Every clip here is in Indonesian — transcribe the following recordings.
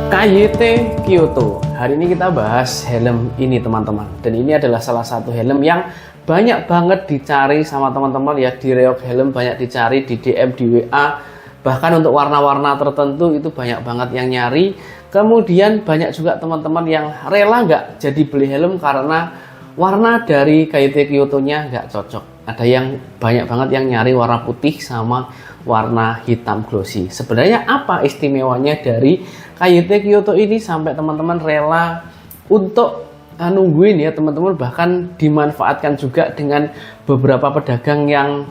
KYT Kyoto. Hari ini kita bahas helm ini teman-teman. Dan ini adalah salah satu helm yang banyak banget dicari sama teman-teman ya. Di reok helm banyak dicari, di DM, di WA. Bahkan untuk warna-warna tertentu itu banyak banget yang nyari. Kemudian banyak juga teman-teman yang rela nggak jadi beli helm karena warna dari KYT Kyoto-nya nggak cocok. Ada yang banyak banget yang nyari warna putih sama warna hitam glossy. Sebenarnya apa istimewanya dari KYT Kyoto ini sampai teman-teman rela untuk nungguin ya teman-teman, bahkan dimanfaatkan juga dengan beberapa pedagang yang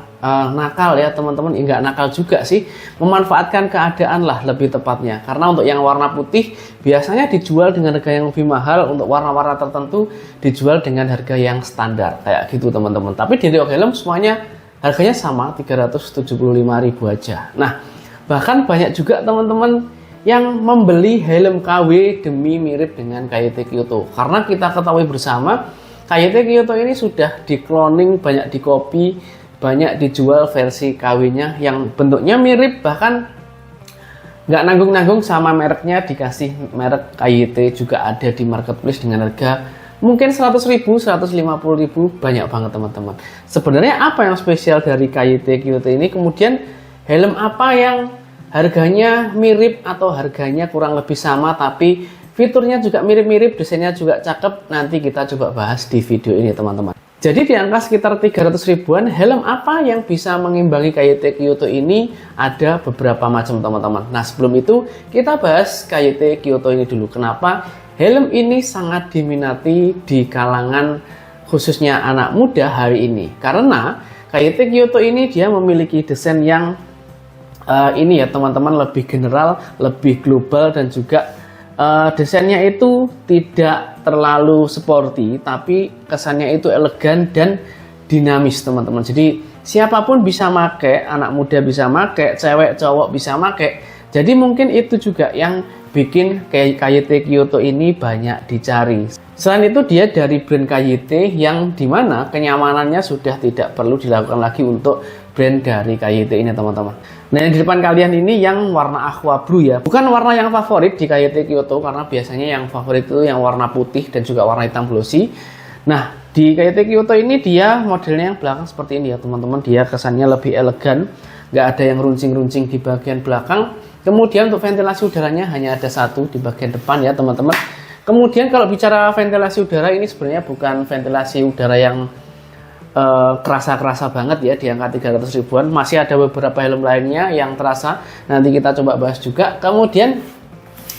nakal ya teman-teman. Enggak nakal juga sih, memanfaatkan keadaan lah lebih tepatnya, karena untuk yang warna putih biasanya dijual dengan harga yang lebih mahal, untuk warna-warna tertentu dijual dengan harga yang standar kayak gitu teman-teman. Tapi di Reok Helm semuanya harganya sama, 375.000 aja. Nah, bahkan banyak juga teman-teman yang membeli helm KW demi mirip dengan KYT Kyoto. Karena kita ketahui bersama, KYT Kyoto ini sudah di-cloning, banyak di-copy, banyak dijual versi KW-nya yang bentuknya mirip, bahkan nggak nanggung-nanggung sama mereknya, dikasih merek KYT juga ada di marketplace dengan harga mungkin 100.000, 150.000, banyak banget teman-teman. Sebenarnya apa yang spesial dari KYT Kyoto ini? Kemudian helm apa yang harganya mirip atau harganya kurang lebih sama tapi fiturnya juga mirip-mirip, desainnya juga cakep? Nanti kita coba bahas di video ini teman-teman. Jadi di angka sekitar 300 ribuan, helm apa yang bisa mengimbangi KYT Kyoto ini? Ada beberapa macam teman-teman. Nah sebelum itu kita bahas KYT Kyoto ini dulu. Kenapa helm ini sangat diminati di kalangan khususnya anak muda hari ini? Karena KYT Kyoto ini dia memiliki desain yang ini ya teman-teman, lebih general, lebih global, dan juga desainnya itu tidak terlalu sporty, tapi kesannya itu elegan dan dinamis teman-teman. Jadi siapapun bisa make, anak muda bisa make, cewek cowok bisa make. Jadi mungkin itu juga yang bikin KYT Kyoto ini banyak dicari. Selain itu dia dari brand KYT yang dimana kenyamanannya sudah tidak perlu dilakukan lagi untuk brand dari KYT ini teman-teman. Nah yang di depan kalian ini yang warna aqua blue ya, bukan warna yang favorit di KYT Kyoto, karena biasanya yang favorit itu yang warna putih dan juga warna hitam glossy. Nah di KYT Kyoto ini dia modelnya yang belakang seperti ini ya teman-teman. Dia kesannya lebih elegan, nggak ada yang runcing-runcing di bagian belakang. Kemudian untuk ventilasi udaranya hanya ada satu di bagian depan ya teman-teman. Kemudian kalau bicara ventilasi udara, ini sebenarnya bukan ventilasi udara yang kerasa-kerasa banget ya di angka 300 ribuan. Masih ada beberapa helm lainnya yang terasa, nanti kita coba bahas juga. Kemudian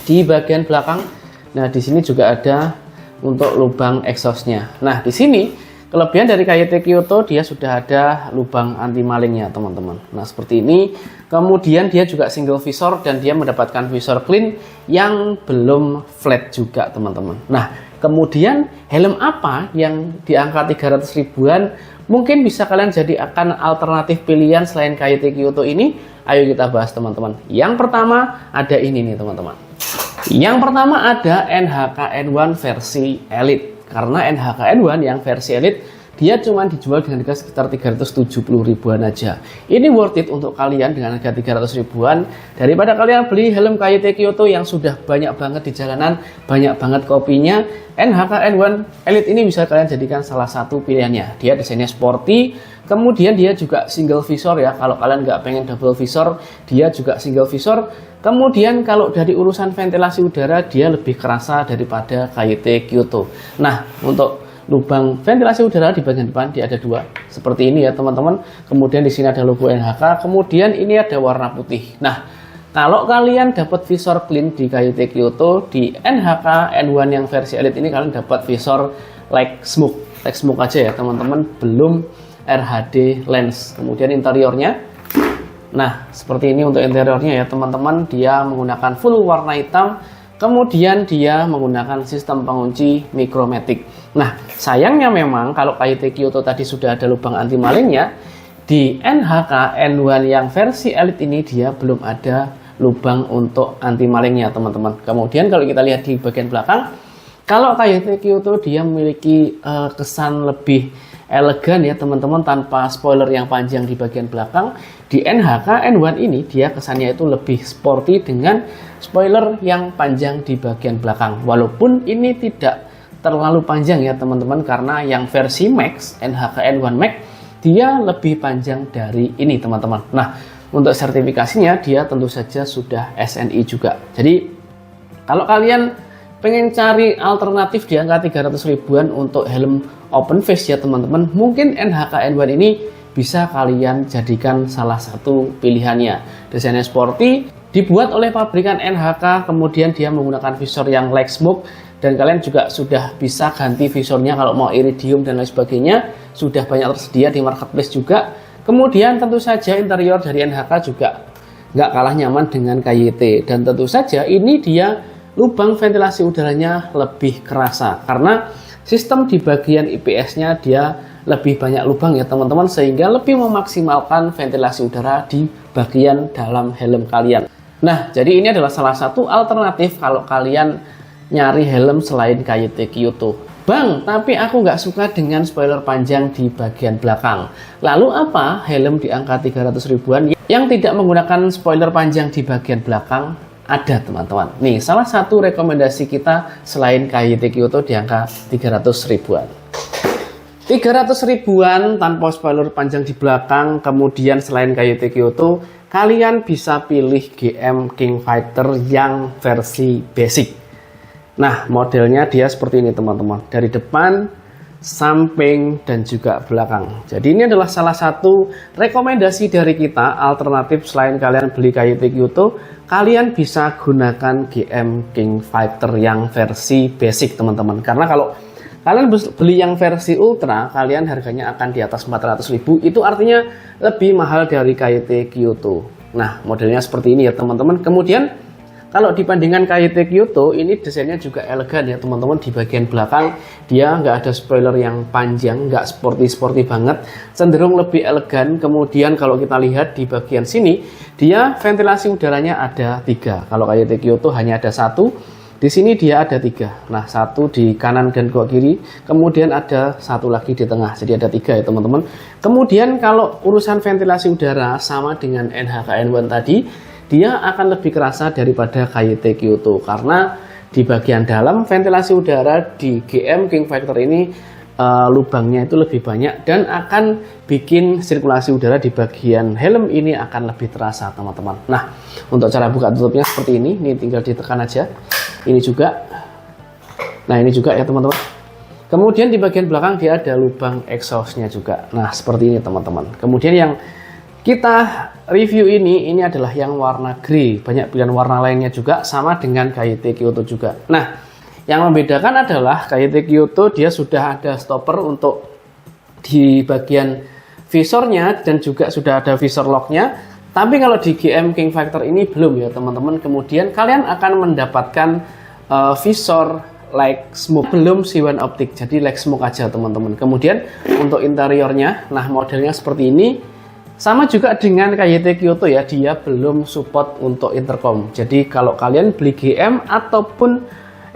di bagian belakang, nah di sini juga ada untuk lubang exhaustnya. Nah di sini kelebihan dari KYT Kyoto, dia sudah ada lubang anti malingnya teman-teman. Nah seperti ini. Kemudian dia juga single visor dan dia mendapatkan visor clean yang belum flat juga teman-teman. Nah kemudian helm apa yang di angka 300 ribuan mungkin bisa kalian jadikan alternatif pilihan selain KYT Kyoto ini? Ayo kita bahas teman-teman. Yang pertama ada ini nih teman-teman. Yang pertama ada NHK N1 versi Elite. Karena NHK N1 yang versi Elite dia cuma dijual dengan harga sekitar 370 ribuan aja. Ini worth it untuk kalian dengan harga 300 ribuan daripada kalian beli helm KYT Kyoto yang sudah banyak banget di jalanan, banyak banget kopinya. NHK N1 Elite ini bisa kalian jadikan salah satu pilihannya. Dia desainnya sporty, kemudian dia juga single visor ya. Kalau kalian nggak pengen double visor, dia juga single visor. Kemudian kalau dari urusan ventilasi udara, dia lebih kerasa daripada KYT Kyoto. Nah untuk lubang ventilasi udara di bagian depan dia ada dua seperti ini ya teman-teman. Kemudian di sini ada logo NHK, kemudian ini ada warna putih. Nah kalau kalian dapat visor clean di KYT Kyoto, di NHK N1 yang versi Elite ini kalian dapat visor like smoke aja ya teman-teman, belum RHD lens. Kemudian interiornya, nah seperti ini untuk interiornya ya teman-teman. Dia menggunakan full warna hitam. Kemudian dia menggunakan sistem pengunci Micromatic. Nah sayangnya memang kalau KYT Kyoto tadi sudah ada lubang anti malingnya, di NHK N1 yang versi Elite ini dia belum ada lubang untuk anti malingnya teman-teman. Kemudian kalau kita lihat di bagian belakang, kalau KYT Kyoto dia memiliki kesan lebih elegan ya teman-teman, tanpa spoiler yang panjang di bagian belakang. Di NHK N1 ini dia kesannya itu lebih sporty dengan spoiler yang panjang di bagian belakang. Walaupun ini tidak terlalu panjang ya teman-teman, karena yang versi Max, NHK N1 Max, dia lebih panjang dari ini teman-teman. Nah, untuk sertifikasinya dia tentu saja sudah SNI juga. Jadi kalau kalian pengen cari alternatif di angka 300 ribuan untuk helm open face ya teman-teman, mungkin NHK N1 ini bisa kalian jadikan salah satu pilihannya. Desainnya sporty, dibuat oleh pabrikan NHK, kemudian dia menggunakan visor yang light smoke, dan kalian juga sudah bisa ganti visornya kalau mau iridium dan lain sebagainya, sudah banyak tersedia di marketplace juga. Kemudian tentu saja interior dari NHK juga nggak kalah nyaman dengan KYT, dan tentu saja ini dia lubang ventilasi udaranya lebih kerasa karena sistem di bagian IPS-nya dia lebih banyak lubang ya teman-teman, sehingga lebih memaksimalkan ventilasi udara di bagian dalam helm kalian. Nah, jadi ini adalah salah satu alternatif kalau kalian nyari helm selain KYT Kyoto. Bang, tapi aku nggak suka dengan spoiler panjang di bagian belakang. Lalu apa helm di angka 300 ribuan yang tidak menggunakan spoiler panjang di bagian belakang? Ada teman-teman. Nih, salah satu rekomendasi kita selain KYT Kyoto di angka 300 ribuan. 300 ribuan tanpa spoiler panjang di belakang, kemudian selain KYT Kyoto, kalian bisa pilih GM King Fighter yang versi basic. Nah, modelnya dia seperti ini teman-teman, dari depan, samping, dan juga belakang. Jadi ini adalah salah satu rekomendasi dari kita, alternatif selain kalian beli KYT Kyoto, kalian bisa gunakan GM King Fighter yang versi basic teman-teman. Karena kalau kalian beli yang versi ultra, kalian harganya akan di atas 400.000, itu artinya lebih mahal dari KYT Kyoto. Nah, modelnya seperti ini ya teman-teman. Kemudian kalau dibandingkan KYT Kyoto, ini desainnya juga elegan ya teman-teman. Di bagian belakang dia nggak ada spoiler yang panjang, nggak sporty banget, cenderung lebih elegan. Kemudian kalau kita lihat di bagian sini, dia ventilasi udaranya ada 3. Kalau KYT Kyoto hanya ada 1, di sini dia ada 3. Nah, 1 di kanan dan kiri, kemudian ada 1 lagi di tengah. Jadi ada 3 ya teman-teman. Kemudian kalau urusan ventilasi udara sama dengan NHK N1 tadi, dia akan lebih kerasa daripada KYT Kyoto karena di bagian dalam ventilasi udara di GM King Fighter ini lubangnya itu lebih banyak dan akan bikin sirkulasi udara di bagian helm ini akan lebih terasa teman-teman. Nah, untuk cara buka tutupnya seperti ini tinggal ditekan aja. Ini juga, nah ini juga ya teman-teman. Kemudian di bagian belakang dia ada lubang exhaustnya juga. Nah, seperti ini teman-teman. Kemudian yang kita review ini adalah yang warna grey. Banyak pilihan warna lainnya juga, sama dengan KYT Kyoto juga. Nah, yang membedakan adalah KYT Kyoto dia sudah ada stopper untuk di bagian visornya dan juga sudah ada visor locknya. Tapi kalau di GM King Fighter ini belum ya teman-teman. Kemudian kalian akan mendapatkan visor light smoke, belum C1 optik, jadi light smoke aja teman-teman. Kemudian untuk interiornya, nah modelnya seperti ini. Sama juga dengan KYT Kyoto ya, dia belum support untuk intercom. Jadi kalau kalian beli GM ataupun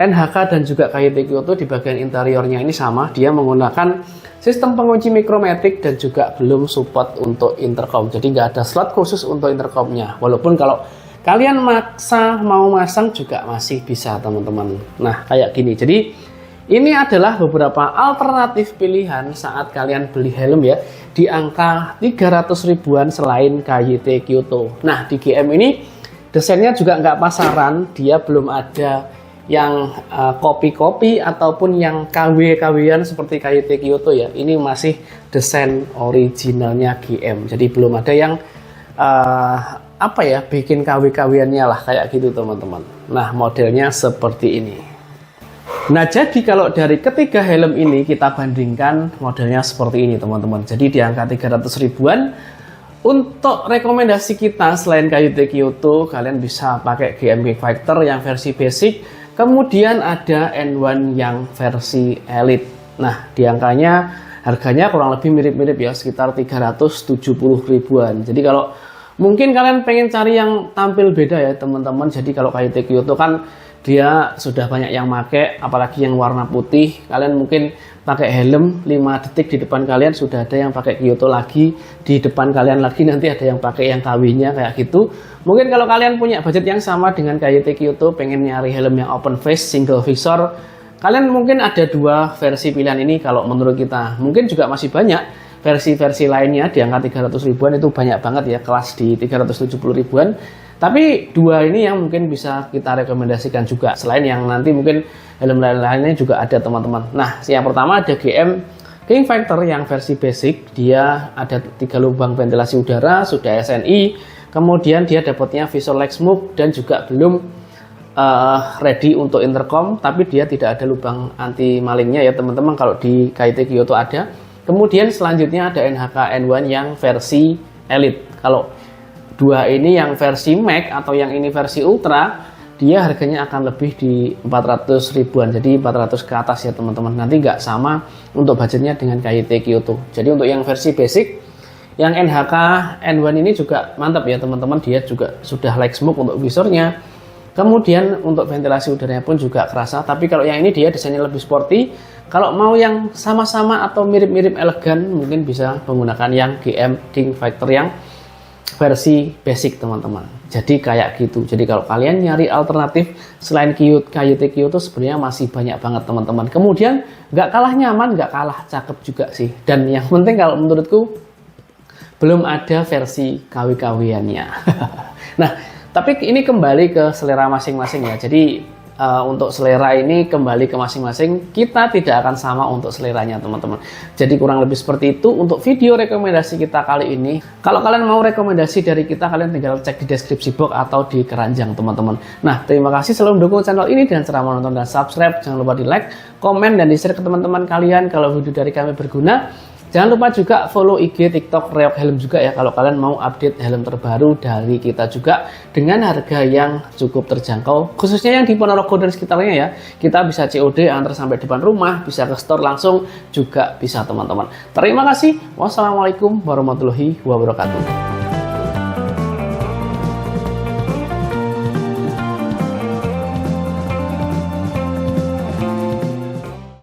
NHK dan juga KYT Kyoto, di bagian interiornya ini sama, dia menggunakan sistem pengunci mikromatic dan juga belum support untuk intercom. Jadi nggak ada slot khusus untuk intercomnya. Walaupun kalau kalian maksa mau masang juga masih bisa teman-teman. Nah kayak gini. Jadi ini adalah beberapa alternatif pilihan saat kalian beli helm ya di angka 300 ribuan selain KYT Kyoto. Nah di GM ini desainnya juga nggak pasaran, dia belum ada yang kopi-kopi ataupun yang KW-KW-an seperti KYT Kyoto ya. Ini masih desain originalnya GM, jadi belum ada yang apa ya bikin KW-KW-annya lah kayak gitu teman-teman. Nah modelnya seperti ini. Nah jadi kalau dari ketiga helm ini kita bandingkan modelnya seperti ini teman-teman. Jadi di angka 300 ribuan. Untuk rekomendasi kita selain KYT Kyoto, kalian bisa pakai GM King Fighter yang versi basic. Kemudian ada N1 yang versi Elite. Nah di angkanya harganya kurang lebih mirip-mirip ya, sekitar 370 ribuan. Jadi kalau Mungkin kalian pengen cari yang tampil beda ya teman-teman. Jadi kalau KYT Kyoto kan dia sudah banyak yang pakai, apalagi yang warna putih. Kalian mungkin pakai helm 5 detik di depan kalian sudah ada yang pakai Kyoto lagi, di depan kalian lagi nanti ada yang pakai yang KW-nya kayak gitu. Mungkin kalau kalian punya budget yang sama dengan KYT Kyoto, pengen nyari helm yang open face, single visor, kalian mungkin ada 2 versi pilihan ini kalau menurut kita. Mungkin juga masih banyak versi-versi lainnya di angka 300 ribuan, itu banyak banget ya, kelas di 370 ribuan. Tapi 2 ini yang mungkin bisa kita rekomendasikan juga, selain yang nanti mungkin helm lain-lainnya juga ada teman-teman. Nah, yang pertama ada GM King Fighter yang versi basic. Dia ada 3 lubang ventilasi udara, sudah SNI, kemudian dia dapatnya visor leg smoke dan juga belum ready untuk intercom, tapi dia tidak ada lubang anti malingnya ya teman-teman, kalau di KYT Kyoto ada. Kemudian selanjutnya ada NHK N1 yang versi Elite. Kalau 2 ini yang versi Max atau yang ini versi Ultra, dia harganya akan lebih di 400 ribuan, jadi 400 ke atas ya teman-teman. Nanti nggak sama untuk budgetnya dengan KYT Kyoto. Jadi untuk yang versi basic, yang NHK N1 ini juga mantap ya teman-teman. Dia juga sudah leg smoke untuk visornya. Kemudian untuk ventilasi udaranya pun juga kerasa. Tapi kalau yang ini dia desainnya lebih sporty. Kalau mau yang sama-sama atau mirip-mirip elegan, mungkin bisa menggunakan yang GM King Fighter yang versi basic teman-teman. Jadi kayak gitu. Jadi kalau kalian nyari alternatif selain KYT Kyoto sebenarnya masih banyak banget teman-teman. Kemudian nggak kalah nyaman, nggak kalah cakep juga sih. Dan yang penting kalau menurutku belum ada versi KW-KW-annya. Nah, tapi ini kembali ke selera masing-masing ya. Jadi untuk selera ini kembali ke masing-masing, kita tidak akan sama untuk seleranya teman-teman. Jadi kurang lebih seperti itu untuk video rekomendasi kita kali ini. Kalau kalian mau rekomendasi dari kita, kalian tinggal cek di deskripsi box atau di keranjang teman-teman. Nah, terima kasih selalu mendukung channel ini dengan cara menonton dan subscribe. Jangan lupa di like, komen, dan di share ke teman-teman kalian kalau video dari kami berguna. Jangan lupa juga follow IG, TikTok Reok Helm juga ya, kalau kalian mau update helm terbaru dari kita juga dengan harga yang cukup terjangkau, khususnya yang di Ponorogo dan sekitarnya ya. Kita bisa COD antar sampai depan rumah, bisa ke store langsung juga bisa teman-teman. Terima kasih. Wassalamualaikum warahmatullahi wabarakatuh.